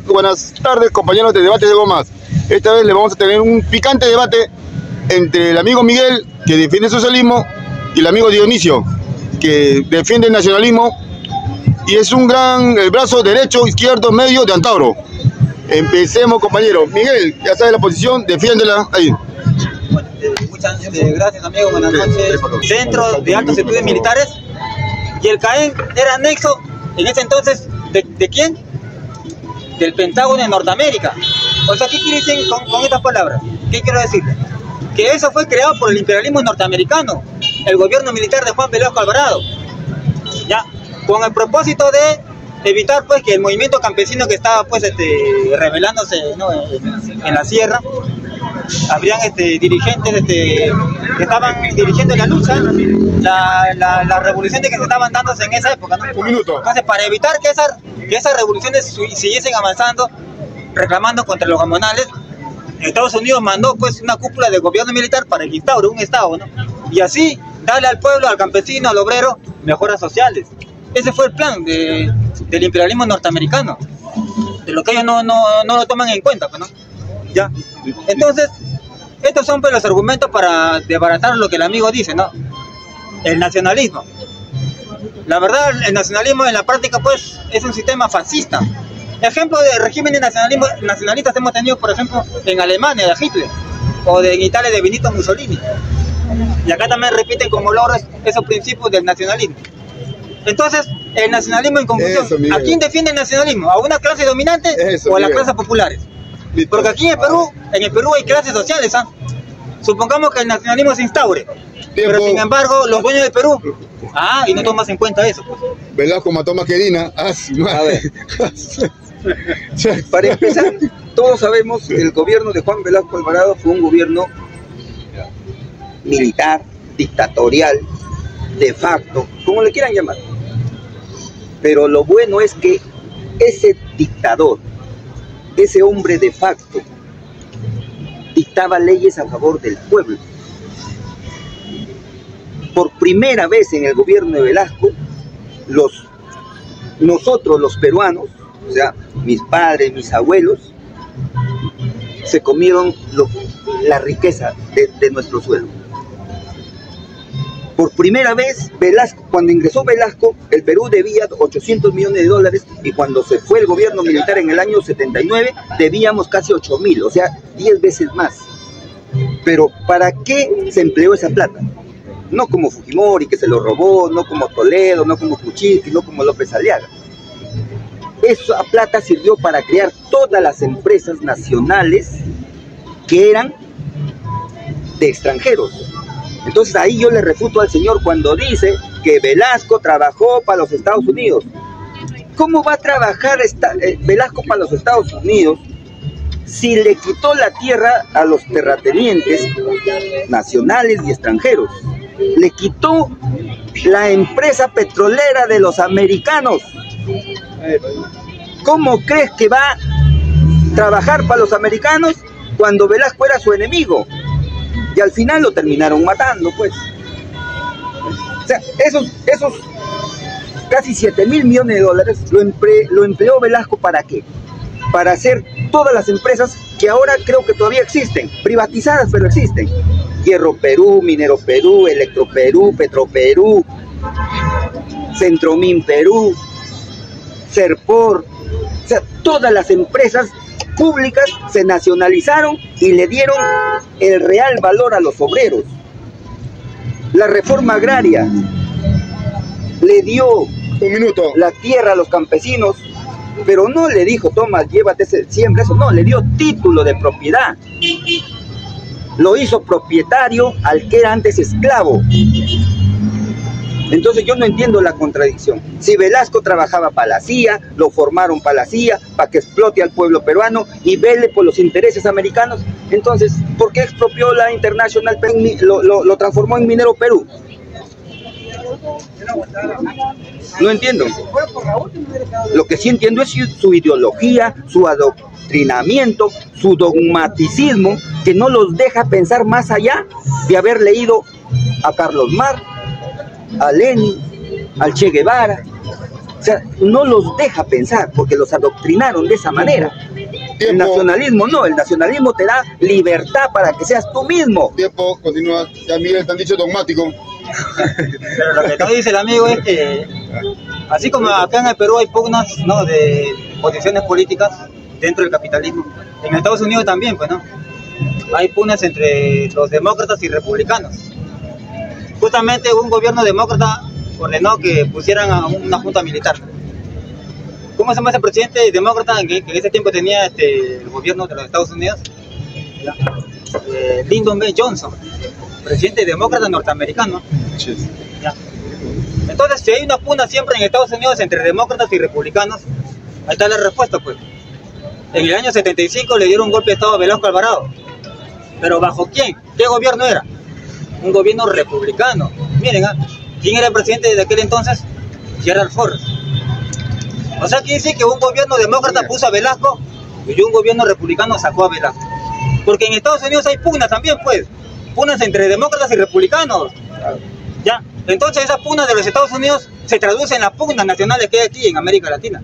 Buenas tardes, compañeros de Debates de Gomas. Esta vez le vamos a tener un picante debate entre el amigo Miguel, que defiende el socialismo, y el amigo Dionisio, que defiende el nacionalismo y es un gran brazo derecho, izquierdo, medio de Antauro. Empecemos, compañero. Miguel, ya sabes la posición, defiéndela ahí. Muchas gracias, amigo. Buenas noches. Centro de Altos Estudios Militares. Y el CAEN era nexo en ese entonces, ¿de quién? Del Pentágono de Norteamérica. O sea, ¿qué quiere decir con estas palabras? ¿Qué quiero decir? Que eso fue creado por el imperialismo norteamericano, el gobierno militar de Juan Velasco Alvarado, ¿ya? Con el propósito de evitar pues que el movimiento campesino que estaba pues rebelándose, ¿no? en la sierra, habrían dirigentes que estaban dirigiendo la lucha, las revoluciones que se estaban dándose en esa época, ¿no? Un minuto. Entonces, para evitar que esas revoluciones siguiesen avanzando, reclamando contra los gamonales, Estados Unidos mandó pues una cúpula de gobierno militar para que instaure un estado, ¿no? Y así darle al pueblo, al campesino, al obrero, mejoras sociales. Ese fue el plan del imperialismo norteamericano, de lo que ellos no lo toman en cuenta, pues, ¿no? ¿Ya? Entonces, estos son pues los argumentos para desbaratar lo que el amigo dice, ¿no? El nacionalismo. La verdad, el nacionalismo en la práctica pues es un sistema fascista. Ejemplo de regímenes nacionalistas hemos tenido, por ejemplo, en Alemania de Hitler, o en Italia de Benito Mussolini. Y acá también repiten como logros esos principios del nacionalismo. Entonces, el nacionalismo en conclusión, ¿a quién defiende el nacionalismo? ¿A una clase dominante o a las clases populares? Porque aquí en el Perú hay clases sociales, ¿ah? Supongamos que el nacionalismo se instaure, pero sin embargo los dueños del Perú, y no tomas en cuenta eso. Velasco mató a Maquedina. A ver. Para empezar, todos sabemos que el gobierno de Juan Velasco Alvarado fue un gobierno militar, dictatorial, de facto, como le quieran llamar. Pero lo bueno es que ese dictador, ese hombre de facto, dictaba leyes a favor del pueblo. Por primera vez en el gobierno de Velasco, nosotros los peruanos, o sea, mis padres, mis abuelos, se comieron la riqueza de nuestro suelo. Por primera vez, cuando ingresó Velasco, el Perú debía 800 millones de dólares y cuando se fue el gobierno militar en el año 79, debíamos casi 8.000, o sea, 10 veces más. Pero ¿para qué se empleó esa plata? No como Fujimori, que se lo robó, no como Toledo, no como Kuczynski, no como López Aliaga. Esa plata sirvió para crear todas las empresas nacionales que eran de extranjeros. Entonces ahí yo le refuto al señor cuando dice que Velasco trabajó para los Estados Unidos. ¿Cómo va a trabajar Velasco para los Estados Unidos si le quitó la tierra a los terratenientes nacionales y extranjeros? Le quitó la empresa petrolera de los americanos. ¿Cómo crees que va a trabajar para los americanos cuando Velasco era su enemigo? Y al final lo terminaron matando, pues. O sea, esos casi 7.000 millones de dólares lo empleó Velasco ¿para qué? Para hacer todas las empresas que ahora creo que todavía existen, privatizadas, pero existen. Hierro Perú, Minero Perú, Electro Perú, Petro Perú, Centromin Perú, Serpor. O sea, todas las empresas públicas se nacionalizaron y le dieron el real valor a los obreros. La reforma agraria le dio la tierra a los campesinos, pero no le dijo, toma, llévate, siembra eso, no, le dio título de propiedad. Lo hizo propietario al que era antes esclavo. Entonces yo no entiendo la contradicción. Si Velasco trabajaba para la CIA, lo formaron para la CIA, para que explote al pueblo peruano y vele por los intereses americanos, entonces, ¿por qué expropió la International Perú, lo transformó en Minero Perú? No entiendo. Lo que sí entiendo es su ideología, su adoctrinamiento, su dogmaticismo, que no los deja pensar más allá de haber leído a Carlos Marx, a Lenin, al Che Guevara, O sea, no los deja pensar porque los adoctrinaron de esa manera. Tiempo. El nacionalismo no, el nacionalismo te da libertad para que seas tú mismo. Tiempo, continúa. Ya Miguel te han dicho dogmático. Pero lo que no dice el amigo es que, así como acá en el Perú hay pugnas, ¿no?, de posiciones políticas dentro del capitalismo, en Estados Unidos también, pues, ¿no? Hay pugnas entre los demócratas y republicanos. Justamente un gobierno demócrata ordenó que pusieran a una junta militar. ¿Cómo se llama ese presidente demócrata que en ese tiempo tenía el gobierno de los Estados Unidos? Lyndon B. Johnson, presidente demócrata norteamericano. ¿Ya? Entonces, si hay una pugna siempre en Estados Unidos entre demócratas y republicanos, ahí está la respuesta, pues. En el año 75 le dieron un golpe de Estado a Velasco Alvarado. ¿Pero bajo quién? ¿Qué gobierno era? Un gobierno republicano. Miren, ¿quién era el presidente de aquel entonces? Gerald Ford. O sea, quiere decir que un gobierno demócrata puso a Velasco y un gobierno republicano sacó a Velasco. Porque en Estados Unidos hay pugnas también, pues. Pugnas entre demócratas y republicanos. ¿Ya? Entonces esas pugnas de los Estados Unidos se traducen en las pugnas nacionales que hay aquí en América Latina.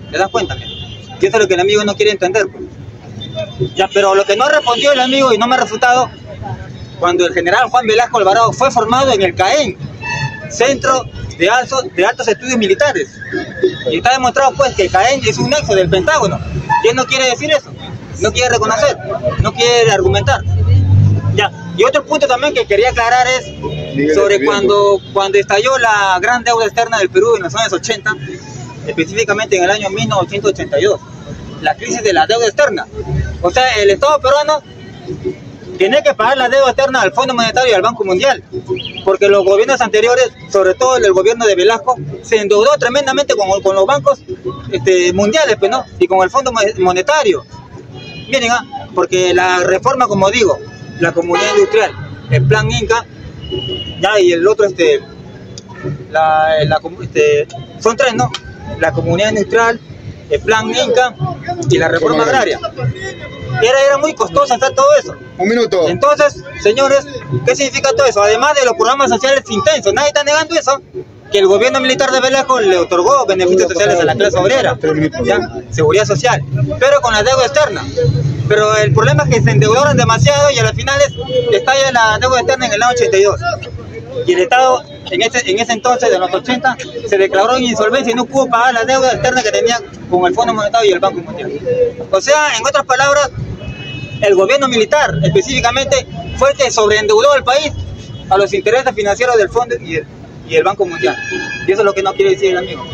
¿Te das cuenta? Y eso es lo que el amigo no quiere entender, pues. Ya, pero lo que no respondió el amigo y no me ha refutado, cuando el general Juan Velasco Alvarado fue formado en el CAEN, Centro de Altos Estudios Militares, y está demostrado, pues, que el CAEN es un nexo del Pentágono. ¿Quién no quiere decir eso? No quiere reconocer, no quiere argumentar. Ya. Y otro punto también que quería aclarar es sobre cuando estalló la gran deuda externa del Perú en los años 80, específicamente en el año 1982, la crisis de la deuda externa. O sea, el Estado peruano tiene que pagar la deuda externa al Fondo Monetario y al Banco Mundial, porque los gobiernos anteriores, sobre todo el gobierno de Velasco, se endeudó tremendamente con los bancos mundiales, pues, ¿no?, y con el Fondo Monetario. Miren, porque la reforma, como digo, la comunidad industrial, el plan Inca, ya, y el otro, son tres, ¿no? La comunidad industrial, el plan Inca y la reforma agraria. Era muy costoso hacer todo eso. Un minuto. Entonces, señores, ¿qué significa todo eso? Además de los programas sociales intensos, nadie está negando eso, que el gobierno militar de Velasco le otorgó beneficios sociales a la clase obrera, ¿ya? Seguridad social, pero con la deuda externa. Pero el problema es que se endeudaron demasiado y a las finales estalla la deuda externa en el año 82. Y el Estado, en ese entonces, de los 80, se declaró en insolvencia y no pudo pagar la deuda externa que tenía con el Fondo Monetario y el Banco Mundial. O sea, en otras palabras, el gobierno militar específicamente fue el que sobreendeudó al país a los intereses financieros del Fondo y el Banco Mundial. Y eso es lo que no quiere decir el amigo.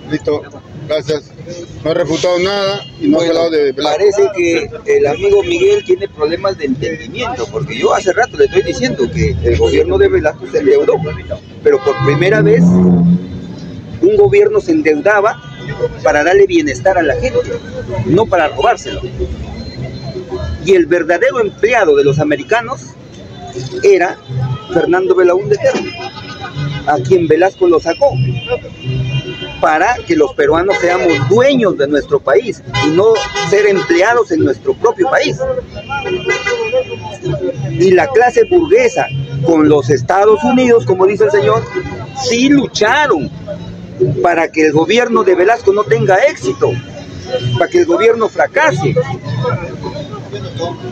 Listo, gracias. No he refutado nada y no he hablado de Velasco. Parece que el amigo Miguel tiene problemas de entendimiento, porque yo hace rato le estoy diciendo que el gobierno de Velasco se endeudó, pero por primera vez un gobierno se endeudaba para darle bienestar a la gente, no para robárselo. Y el verdadero empleado de los americanos era Fernando Belaúnde Terry, a quien Velasco lo sacó, para que los peruanos seamos dueños de nuestro país y no ser empleados en nuestro propio país. Y la clase burguesa con los Estados Unidos, como dice el señor, sí lucharon para que el gobierno de Velasco no tenga éxito, para que el gobierno fracase.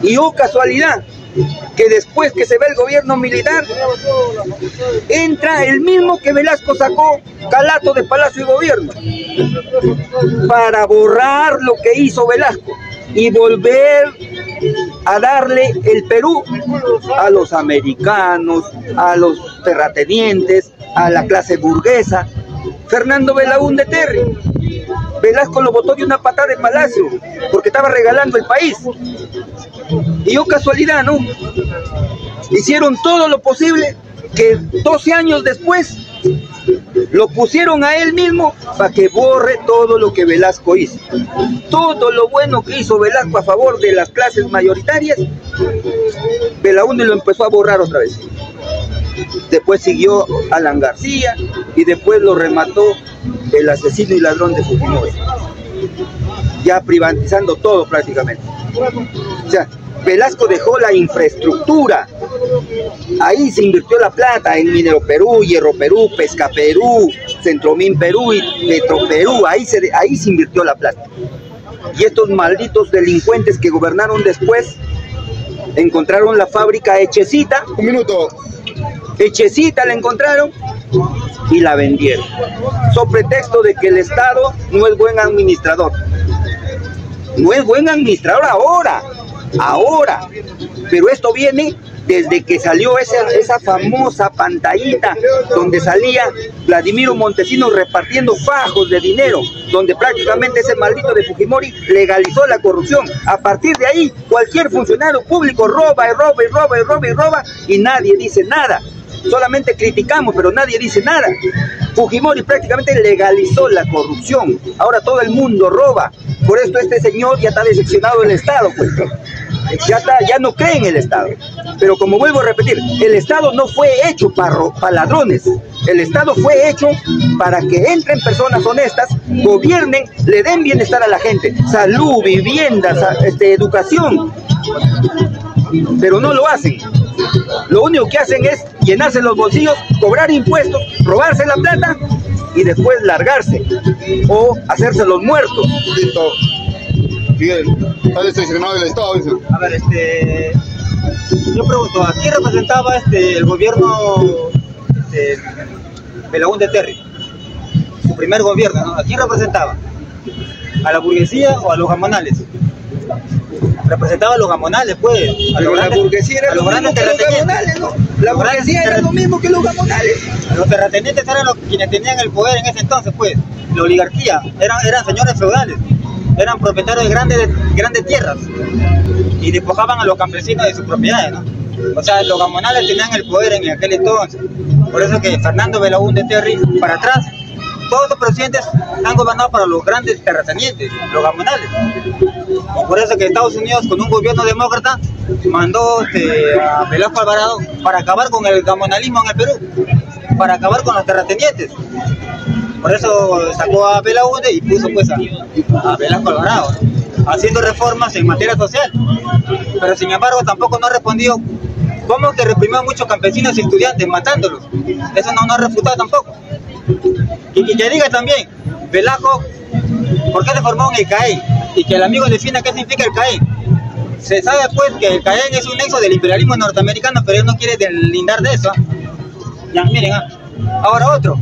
Y oh casualidad, que después que se ve el gobierno militar, entra el mismo que Velasco sacó calato de Palacio y Gobierno, para borrar lo que hizo Velasco y volver a darle el Perú a los americanos, a los terratenientes, a la clase burguesa. Fernando Belaúnde Terry, Velasco lo botó de una patada de Palacio porque estaba regalando el país. Y oh casualidad, ¿no? Hicieron todo lo posible, que 12 años después lo pusieron a él mismo para que borre todo lo que Velasco hizo. Todo lo bueno que hizo Velasco a favor de las clases mayoritarias, Belaúnde lo empezó a borrar otra vez. Después siguió Alan García y después lo remató el asesino y ladrón de Fujimori, ya privatizando todo prácticamente. O sea, Velasco dejó la infraestructura Ahí se invirtió la plata en Minero Perú, Hierro Perú, Pesca Perú, Centromin Perú y Petro Perú. Ahí se invirtió la plata. Y estos malditos delincuentes que gobernaron después encontraron la fábrica hechecita. Un minuto. Hechecita la encontraron y la vendieron, sobre pretexto de que el Estado no es buen administrador. No es buen administrador ahora, pero esto viene desde que salió esa famosa pantallita donde salía Vladimiro Montesinos repartiendo fajos de dinero, donde prácticamente ese maldito de Fujimori legalizó la corrupción. A partir de ahí, cualquier funcionario público roba y nadie dice nada. Solamente criticamos, pero nadie dice nada. Fujimori prácticamente legalizó la corrupción. Ahora todo el mundo roba. Por esto este señor ya está decepcionado del Estado, pues. Ya no cree en el Estado. Pero como vuelvo a repetir, el Estado no fue hecho para ladrones. El Estado fue hecho para que entren personas honestas, gobiernen, le den bienestar a la gente, salud, viviendas, educación. Pero no lo hacen. Lo único que hacen es llenarse los bolsillos, cobrar impuestos, robarse la plata y después largarse o hacerse los muertos. Listo. Miguel, está decepcionado del Estado, dice. A ver, yo pregunto, ¿a quién representaba el gobierno Belaúnde Terry? Su primer gobierno, ¿no? ¿A quién representaba? ¿A la burguesía o a los gamonales? Representaba a los gamonales, pues. Pero la burguesía era lo mismo que los gamonales, ¿no? La burguesía era lo mismo que los gamonales. Los terratenientes eran quienes tenían el poder en ese entonces, pues. La oligarquía, eran señores feudales, eran propietarios de grandes tierras y despojaban a los campesinos de sus propiedades, ¿no? O sea, los gamonales tenían el poder en aquel entonces. Por eso que Fernando Belaúnde Terry, para atrás, todos los presidentes han gobernado para los grandes terratenientes, los gamonales. Y por eso que Estados Unidos, con un gobierno demócrata, mandó a Velasco Alvarado para acabar con el gamonalismo en el Perú, para acabar con los terratenientes. Por eso sacó a Belaúnde y puso pues a Velasco Alvarado, ¿no? Haciendo reformas en materia social. Pero sin embargo tampoco no ha respondido cómo que reprimió a muchos campesinos y estudiantes matándolos. Eso no ha refutado tampoco. Y que diga también, Velasco, ¿por qué se formó en el CAEN? Y que el amigo defina qué significa el CAEN. Se sabe pues que el CAEN es un nexo del imperialismo norteamericano, pero él no quiere deslindar de eso. Ya, miren, ahora otro.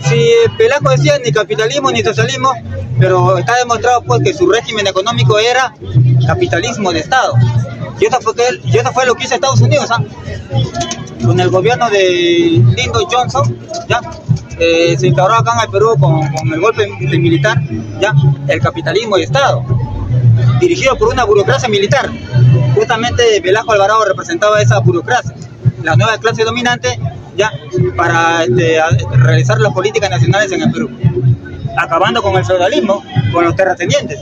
Si Velasco decía ni capitalismo ni socialismo, pero está demostrado pues que su régimen económico era capitalismo de Estado. Y eso fue lo que hizo Estados Unidos, con el gobierno de Lyndon Johnson, ¿ya? Se instauró acá en el Perú con el golpe militar, ¿ya? El capitalismo de Estado, dirigido por una burocracia militar. Justamente Velasco Alvarado representaba esa burocracia, la nueva clase dominante, ¿ya? Para realizar las políticas nacionales en el Perú, acabando con el feudalismo, con los terratenientes.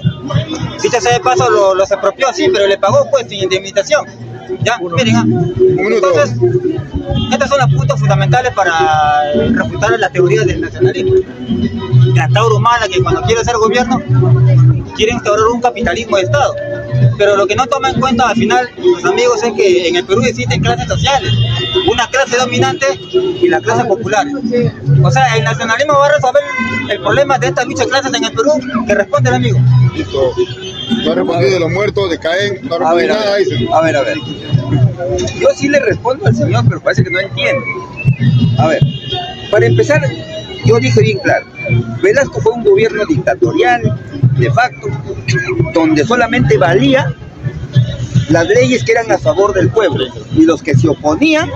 Dicho sea de paso, los expropió así, pero le pagó pues sin indemnización. Ya, miren, entonces, estos son los puntos fundamentales para refutar la teoría del nacionalismo. La Tauro Mala, que cuando quiere hacer gobierno, quiere instaurar un capitalismo de Estado. Pero lo que no toma en cuenta al final, los amigos, es que en el Perú existen clases sociales, una clase dominante y la clase popular. O sea, el nacionalismo va a resolver el problema de estas luchas de clases en el Perú, que responde el amigo. Listo. No ha respondido de los muertos, de CAEN, no ha respondido nada, dice. A ver. Yo sí le respondo al señor, pero parece que no entiende. A ver, para empezar, yo dije bien claro, Velasco fue un gobierno dictatorial, de facto, donde solamente valía las leyes que eran a favor del pueblo, y los que se oponían,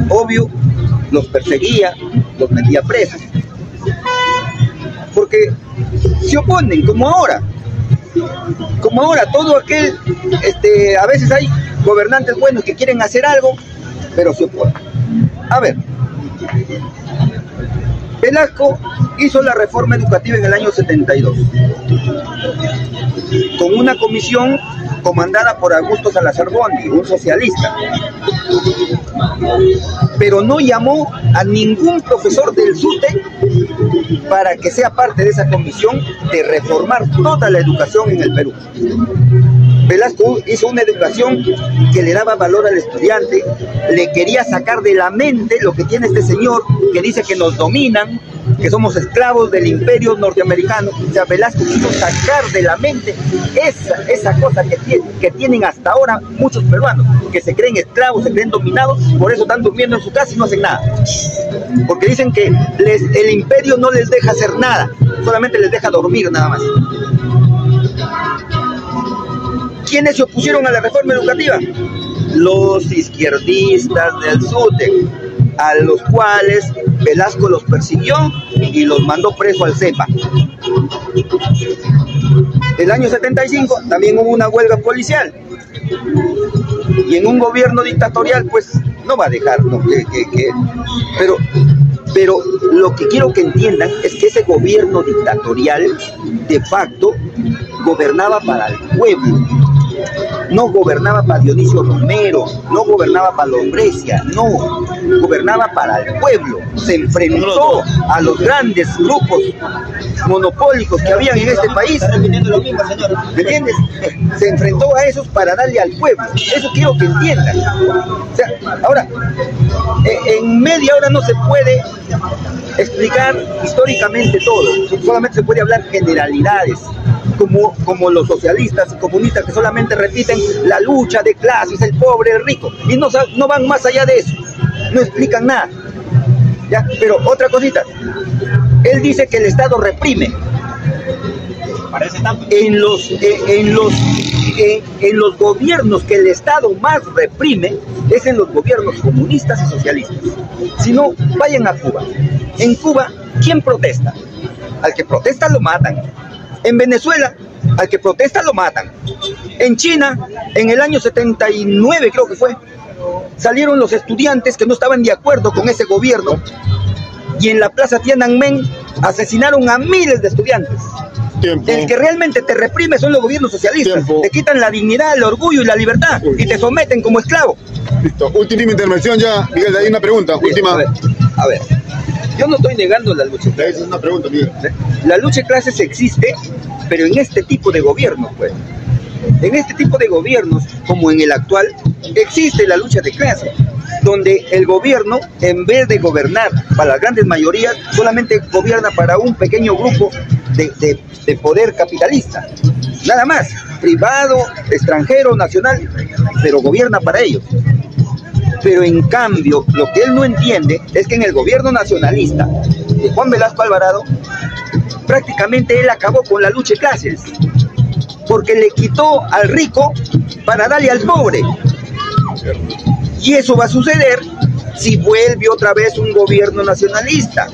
obvio, los perseguía, los metía presos, porque se oponen, como ahora, todo aquel, a veces hay gobernantes buenos que quieren hacer algo, pero se oponen. A ver, Velasco hizo la reforma educativa en el año 72, con una comisión comandada por Augusto Salazar Bondi, un socialista, pero no llamó a ningún profesor del SUTE para que sea parte de esa comisión de reformar toda la educación en el Perú. Velasco hizo una educación que le daba valor al estudiante, le quería sacar de la mente lo que tiene este señor que dice que nos dominan, que somos esclavos del imperio norteamericano. O sea, Velasco quiso sacar de la mente esa cosa que tienen hasta ahora muchos peruanos, que se creen esclavos, se creen dominados, por eso están durmiendo en su casa y no hacen nada. Porque dicen que el imperio no les deja hacer nada, solamente les deja dormir nada más. ¿Quiénes se opusieron a la reforma educativa? Los izquierdistas del SUTEC, a los cuales Velasco los persiguió y los mandó preso al CEPA. El año 75 también hubo una huelga policial. Y en un gobierno dictatorial, pues, no va a dejar, ¿no? Pero lo que quiero que entiendan es que ese gobierno dictatorial, de facto, gobernaba para el pueblo. No gobernaba para Dionisio Romero, no gobernaba para Lombrecia, no, gobernaba para el pueblo. Se enfrentó a los grandes grupos monopólicos que habían en este país. ¿Me entiendes? Se enfrentó a esos para darle al pueblo. Eso quiero que entiendan. O sea, ahora, en media hora no se puede explicar históricamente todo, solamente se puede hablar generalidades. Como los socialistas y comunistas que solamente repiten la lucha de clases, el pobre, el rico, y no van más allá de eso, no explican nada. ¿Ya? Pero otra cosita, él dice que el Estado reprime. En los gobiernos que el Estado más reprime es en los gobiernos comunistas y socialistas. Si no, vayan a Cuba. En Cuba, ¿quién protesta? Al que protesta lo matan. En Venezuela, al que protesta lo matan. En China, en el año 79 creo que fue, salieron los estudiantes que no estaban de acuerdo con ese gobierno y en la plaza Tiananmen asesinaron a miles de estudiantes. Tiempo. El que realmente te reprime son los gobiernos socialistas. Tiempo. Te quitan la dignidad, el orgullo y la libertad. Uy. Y te someten como esclavo. Listo, última intervención ya. Miguel, de ahí una pregunta, sí, última. A ver. Yo no estoy negando la lucha de clases. Esa es una pregunta, Miguel. La lucha de clases existe, pero en este tipo de gobiernos, pues. En este tipo de gobiernos, como en el actual, existe la lucha de clases, donde el gobierno, en vez de gobernar para las grandes mayorías, solamente gobierna para un pequeño grupo de poder capitalista. Nada más, privado, extranjero, nacional, pero gobierna para ellos. Pero en cambio, lo que él no entiende es que en el gobierno nacionalista de Juan Velasco Alvarado, prácticamente él acabó con la lucha de clases, porque le quitó al rico para darle al pobre. Y eso va a suceder si vuelve otra vez un gobierno nacionalista.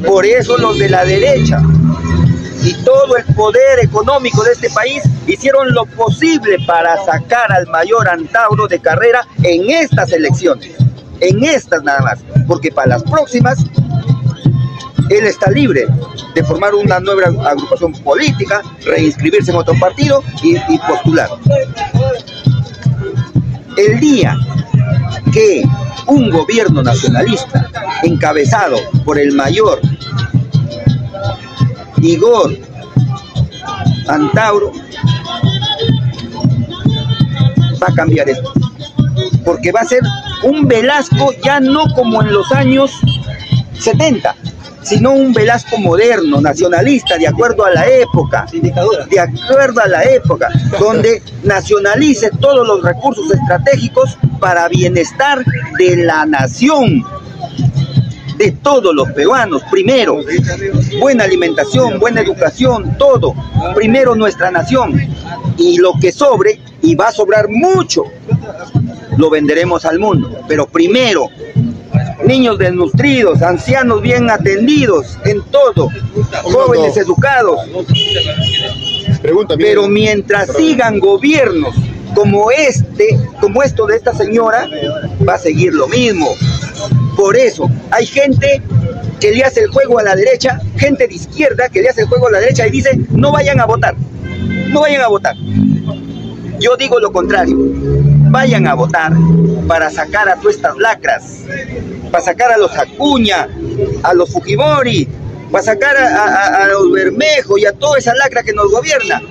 Por eso los de la derecha y todo el poder económico de este país hicieron lo posible para sacar al mayor Antauro de Carrera en estas elecciones, en estas nada más, porque para las próximas él está libre de formar una nueva agrupación política, reinscribirse en otro partido y postular. El día que un gobierno nacionalista encabezado por el mayor Igor Antauro va a cambiar esto, porque va a ser un Velasco ya no como en los años 70, sino un Velasco moderno, nacionalista, de acuerdo a la época, donde nacionalice todos los recursos estratégicos para bienestar de la nación, de todos los peruanos. Primero, buena alimentación, buena educación, todo. Primero nuestra nación. Y lo que sobre, y va a sobrar mucho, lo venderemos al mundo. Pero primero, niños desnutridos, ancianos bien atendidos, en todo, jóvenes educados. Pero mientras sigan gobiernos como esto de esta señora, va a seguir lo mismo. Por eso hay gente que le hace el juego a la derecha, gente de izquierda que le hace el juego a la derecha y dice no vayan a votar, no vayan a votar. Yo digo lo contrario, vayan a votar para sacar a todas estas lacras, para sacar a los Acuña, a los Fujimori, para sacar a los Bermejo y a toda esa lacra que nos gobierna.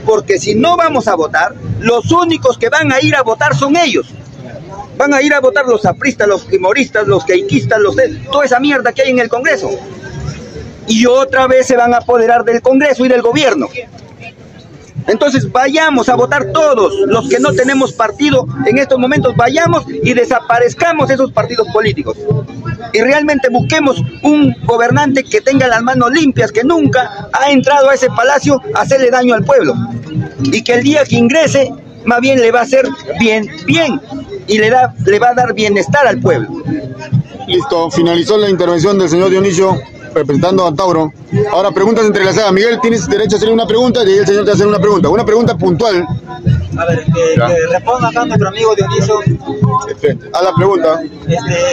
porque si no vamos a votar, los únicos que van a ir a votar son ellos. Van a ir a votar los apristas, los quimoristas, los queiquistas, toda esa mierda que hay en el Congreso. Y otra vez se van a apoderar del Congreso y del gobierno. Entonces vayamos a votar todos los que no tenemos partido en estos momentos, vayamos y desaparezcamos esos partidos políticos y realmente busquemos un gobernante que tenga las manos limpias, que nunca ha entrado a ese palacio a hacerle daño al pueblo y que el día que ingrese más bien le va a hacer bien y le va a dar bienestar al pueblo. Listo, finalizó la intervención del señor Dionisio representando a Tauro. Ahora preguntas entrelazadas. Miguel, tienes derecho a hacer una pregunta y el señor te va a hacer una pregunta puntual. A ver, que responda acá nuestro amigo Dionisio. A la pregunta.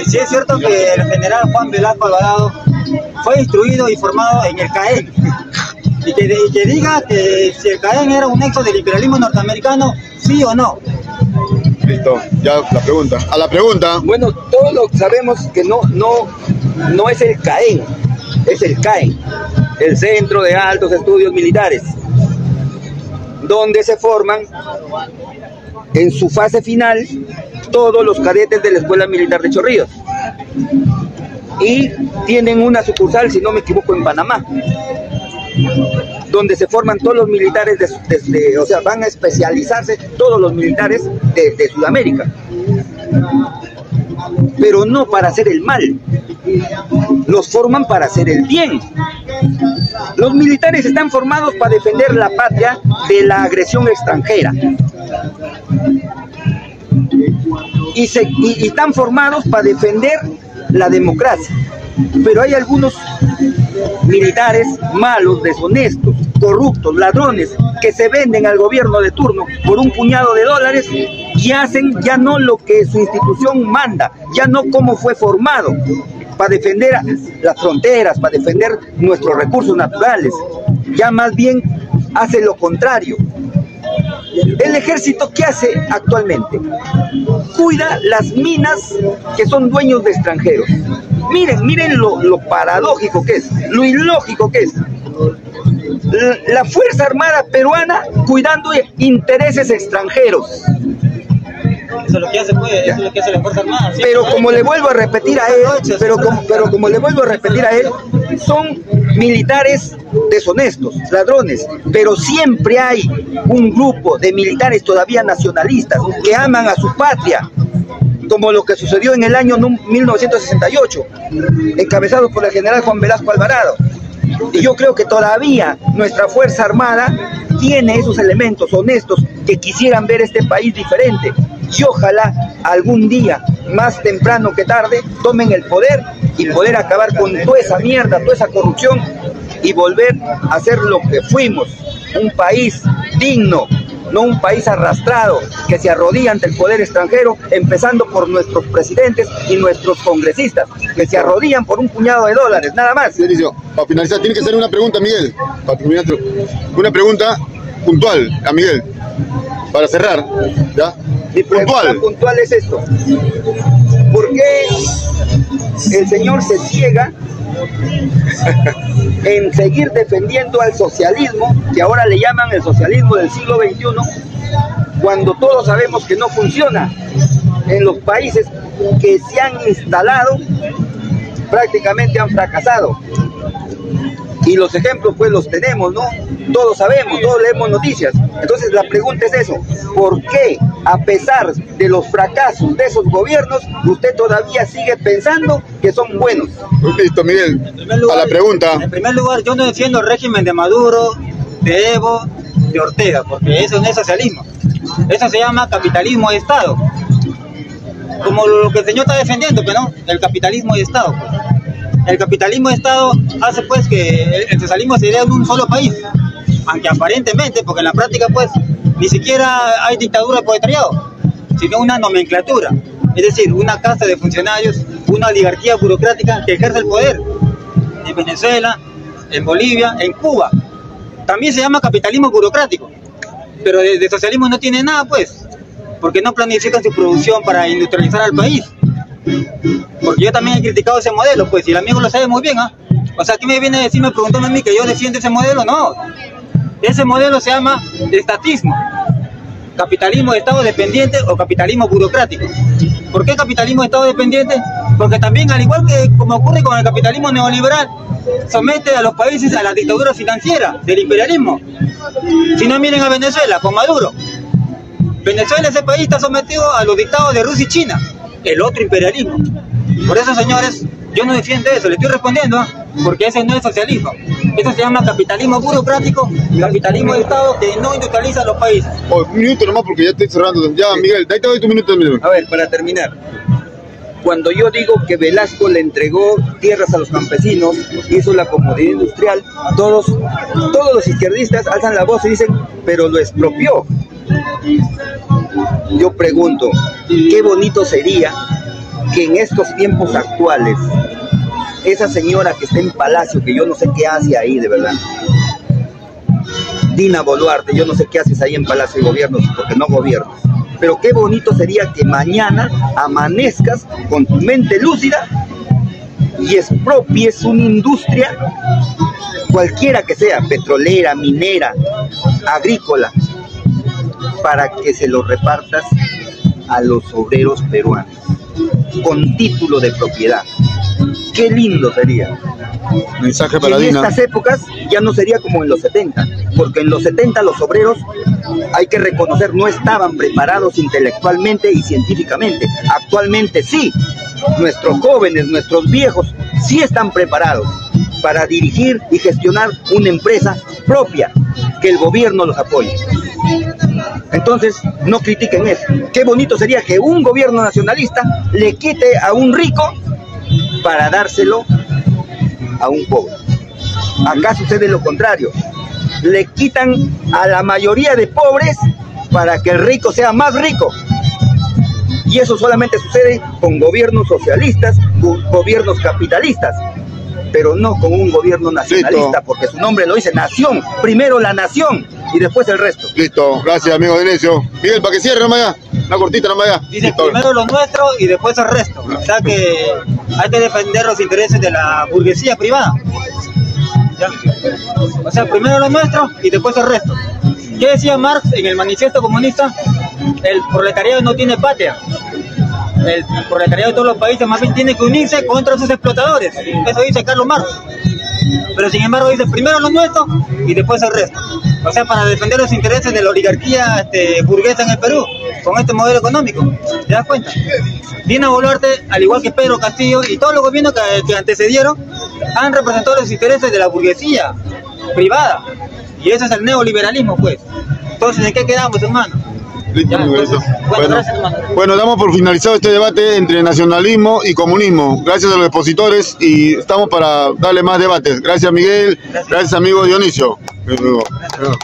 Si es cierto que el general Juan Velasco Alvarado fue instruido y formado en el CAEN, y que diga que si el CAEN era un nexo del imperialismo norteamericano, sí o no. Listo, ya la pregunta. A la pregunta. Bueno, todos lo sabemos que no es el CAEN, es el CAEN, el Centro de Altos Estudios Militares, donde se forman en su fase final todos los cadetes de la Escuela Militar de Chorrillos. Y tienen una sucursal, si no me equivoco, en Panamá, donde se forman todos los militares o sea, van a especializarse todos los militares de Sudamérica. Pero no para hacer el mal, los forman para hacer el bien. Los militares están formados para defender la patria de la agresión extranjera y están formados para defender la democracia. Pero hay algunos militares malos, deshonestos, corruptos, ladrones, que se venden al gobierno de turno por un puñado de dólares y hacen ya no lo que su institución manda, ya no como fue formado, para defender las fronteras, para defender nuestros recursos naturales, ya más bien hace lo contrario. El ejército, ¿qué hace actualmente? Cuida las minas que son dueños de extranjeros. Miren lo paradójico que es, lo ilógico que es. La Fuerza Armada peruana cuidando intereses extranjeros. Eso es lo que hace, pues, eso es lo que hace la Fuerza Armada. ¿Sí? Pero como le vuelvo a repetir a él, como le vuelvo a repetir a él, son militares deshonestos, ladrones, pero siempre hay un grupo de militares todavía nacionalistas que aman a su patria, como lo que sucedió en el año 1968, encabezado por el general Juan Velasco Alvarado. Y yo creo que todavía nuestra Fuerza Armada tiene esos elementos honestos que quisieran ver este país diferente. Y ojalá algún día, más temprano que tarde, tomen el poder y poder acabar con toda esa mierda, toda esa corrupción y volver a ser lo que fuimos, un país digno, no un país arrastrado que se arrodilla ante el poder extranjero, empezando por nuestros presidentes y nuestros congresistas, que se arrodillan por un puñado de dólares, nada más. Dionisio, para finalizar, tiene que hacer una pregunta, Miguel. Para terminar, una pregunta puntual a Miguel, para cerrar, ¿ya? Mi pregunta puntual es esto: ¿por qué el señor se ciega en seguir defendiendo al socialismo, que ahora le llaman el socialismo del siglo XXI, cuando todos sabemos que no funciona? En los países que se han instalado prácticamente han fracasado, y los ejemplos pues los tenemos, ¿no? Todos sabemos, todos leemos noticias. Entonces la pregunta es eso: ¿por qué, a pesar de los fracasos de esos gobiernos, usted todavía sigue pensando que son buenos? Listo, Miguel, a la pregunta. En primer lugar, yo no defiendo el régimen de Maduro, de Evo, de Ortega, porque eso no es socialismo. Eso se llama capitalismo de Estado. Como lo que el señor está defendiendo, pero no, el capitalismo de Estado. El capitalismo de Estado hace pues que el socialismo se dé en un solo país, aunque aparentemente, porque en la práctica pues ni siquiera hay dictadura de proletariado, sino una nomenclatura, es decir, una casta de funcionarios, una oligarquía burocrática que ejerce el poder en Venezuela, en Bolivia, en Cuba. También se llama capitalismo burocrático, pero de socialismo no tiene nada pues, porque no planifican su producción para industrializar al país. Porque yo también he criticado ese modelo, pues, y el amigo lo sabe muy bien, ¿ah? O sea, ¿qué me viene a decir, me preguntó a mí que yo defiendo ese modelo? No. Ese modelo se llama estatismo, capitalismo de Estado dependiente o capitalismo burocrático. ¿Por qué capitalismo de Estado dependiente? Porque también, al igual que como ocurre con el capitalismo neoliberal, somete a los países a la dictadura financiera del imperialismo. Si no, miren a Venezuela con Maduro. Venezuela, ese país, está sometido a los dictados de Rusia y China, el otro imperialismo. Por eso, señores, yo no defiendo eso, le estoy respondiendo, porque ese no es socialismo. Eso se llama capitalismo burocrático, capitalismo de Estado que no industrializa a los países. Oh, un minuto nomás porque ya estoy cerrando. Ya, Miguel, ahí te doy tu minuto. A ver, para terminar, cuando yo digo que Velasco le entregó tierras a los campesinos, hizo la comodidad industrial, todos los izquierdistas alzan la voz y dicen, pero lo expropió. Yo pregunto, qué bonito sería que en estos tiempos actuales, esa señora que está en Palacio, que yo no sé qué hace ahí, de verdad, Dina Boluarte, yo no sé qué haces ahí en Palacio de Gobierno, porque no gobiernas, pero qué bonito sería que mañana amanezcas con tu mente lúcida y expropies una industria, cualquiera que sea, petrolera, minera, agrícola, para que se lo repartas a los obreros peruanos, con título de propiedad. Qué lindo sería. Mensaje para en Dina. estas épocas ya no sería como en los 70, porque en los 70 los obreros, hay que reconocer, no estaban preparados intelectualmente y científicamente. Actualmente sí, nuestros jóvenes, nuestros viejos, sí están preparados para dirigir y gestionar una empresa propia, que el gobierno los apoye. Entonces, no critiquen eso. Qué bonito sería que un gobierno nacionalista le quite a un rico para dárselo a un pobre. Acá sucede lo contrario. Le quitan a la mayoría de pobres para que el rico sea más rico. Y eso solamente sucede con gobiernos socialistas, gobiernos capitalistas, pero no con un gobierno nacionalista. Listo. Porque su nombre lo dice, nación. Primero la nación y después el resto. Listo, gracias, amigo Denecio. Miguel, para que cierre nomás ya, una cortita nomás ya. Dice, listo. Primero lo nuestro y después el resto. O sea que hay que defender los intereses de la burguesía privada. ¿Ya? O sea, primero lo nuestro y después el resto. ¿Qué decía Marx en el Manifiesto Comunista? El proletariado no tiene patria. El proletariado de todos los países más bien tiene que unirse contra sus explotadores. Eso dice Carlos Marx. Pero sin embargo dice primero lo nuestro y después el resto. O sea, para defender los intereses de la oligarquía burguesa en el Perú, con este modelo económico. ¿Te das cuenta? Dina Boluarte, al igual que Pedro Castillo y todos los gobiernos que antecedieron, han representado los intereses de la burguesía privada. Y ese es el neoliberalismo, pues. Entonces, ¿en qué quedamos, hermano? Listo, Ya, entonces, bueno, gracias, hermano. Bueno, damos por finalizado este debate entre nacionalismo y comunismo. Gracias a los expositores y estamos para darle más debates. Gracias, Miguel. Gracias amigo Dionisio. Gracias.